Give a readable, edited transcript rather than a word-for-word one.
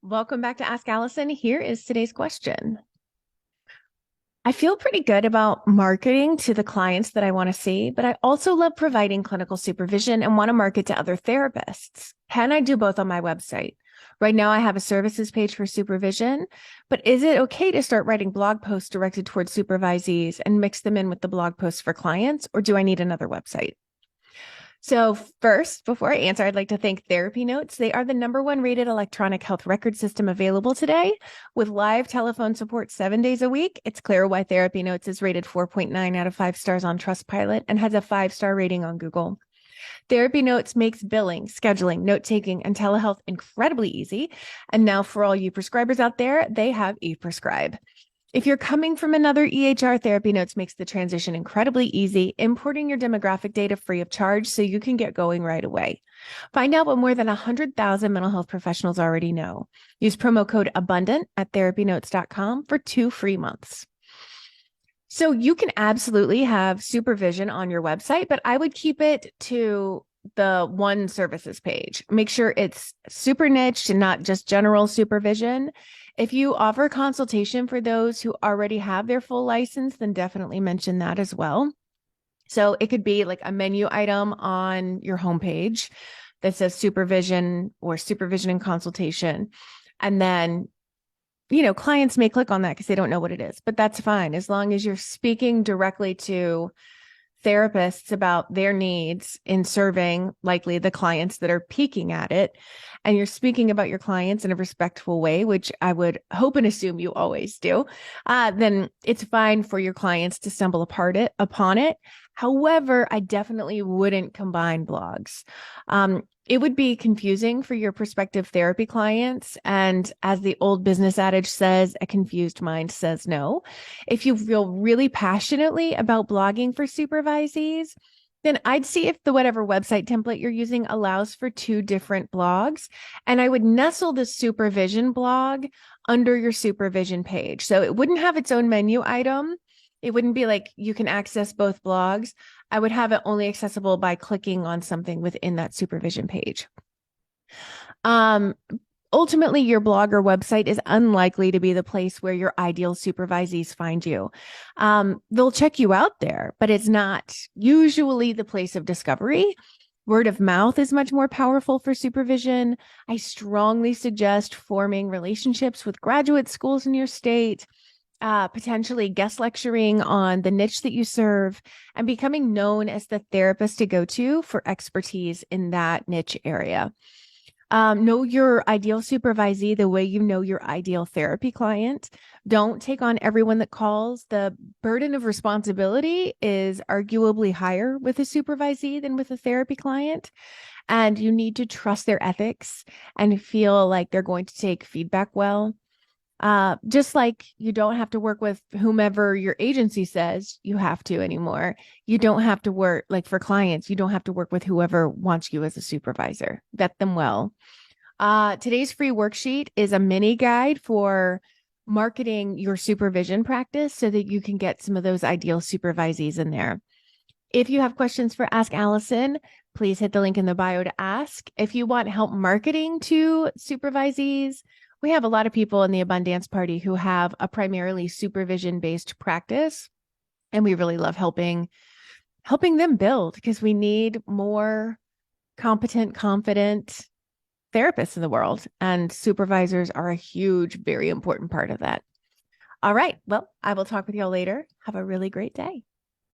Welcome back to Ask Allison. Here is today's question. I feel pretty good about marketing to the clients that I want to see, but I also love providing clinical supervision and want to market to other therapists. Can I do both on my website? Right now, I have a services page for supervision, but is it okay to start writing blog posts directed towards supervisees and mix them in with the blog posts for clients, or do I need another website? So first, before I answer, I'd like to thank TherapyNotes. They are the #1 rated electronic health record system available today with live telephone support 7 days a week. It's clear why TherapyNotes is rated 4.9 out of 5 stars on Trustpilot and has a 5-star rating on Google. TherapyNotes makes billing, scheduling, note-taking, and telehealth incredibly easy. And now for all you prescribers out there, they have ePrescribe. If you're coming from another EHR, TherapyNotes makes the transition incredibly easy, importing your demographic data free of charge so you can get going right away. Find out what more than 100,000 mental health professionals already know. Use promo code ABUNDANT at therapynotes.com for 2 free months. So you can absolutely have supervision on your website, but I would keep it to the one services page. Make sure it's super niche and not just general supervision. If you offer consultation for those who already have their full license, then definitely mention that as well. So it could be like a menu item on your homepage that says supervision or supervision and consultation. And then, clients may click on that because they don't know what it is, but that's fine. As long as you're speaking directly to therapists about their needs in serving likely the clients that are peeking at it, and you're speaking about your clients in a respectful way, which I would hope and assume you always do, then it's fine for your clients to stumble upon it. However, I definitely wouldn't combine blogs. It would be confusing for your prospective therapy clients. And as the old business adage says, a confused mind says no. If you feel really passionately about blogging for supervisees, then I'd see if the whatever website template you're using allows for 2 different blogs. And I would nestle the supervision blog under your supervision page. So it wouldn't have its own menu item. It wouldn't be like you can access both blogs. I would have it only accessible by clicking on something within that supervision page. Ultimately, your blog or website is unlikely to be the place where your ideal supervisees find you. They'll check you out there, but it's not usually the place of discovery. Word of mouth is much more powerful for supervision. I strongly suggest forming relationships with graduate schools in your state, potentially guest lecturing on the niche that you serve, and becoming known as the therapist to go to for expertise in that niche area. Know your ideal supervisee the way you know your ideal therapy client. Don't take on everyone that calls. The burden of responsibility is arguably higher with a supervisee than with a therapy client. And you need to trust their ethics and feel like they're going to take feedback well. Just like you don't have to work with whomever your agency says you have to anymore. You don't have to work, like for clients, you don't have to work with whoever wants you as a supervisor. Vet them well. Today's free worksheet is a mini guide for marketing your supervision practice so that you can get some of those ideal supervisees in there. If you have questions for Ask Allison, please hit the link in the bio to ask. If you want help marketing to supervisees, we have a lot of people in the Abundance Party who have a primarily supervision-based practice, and we really love helping them build because we need more competent, confident therapists in the world, and supervisors are a huge, very important part of that. All right. Well, I will talk with y'all later. Have a really great day.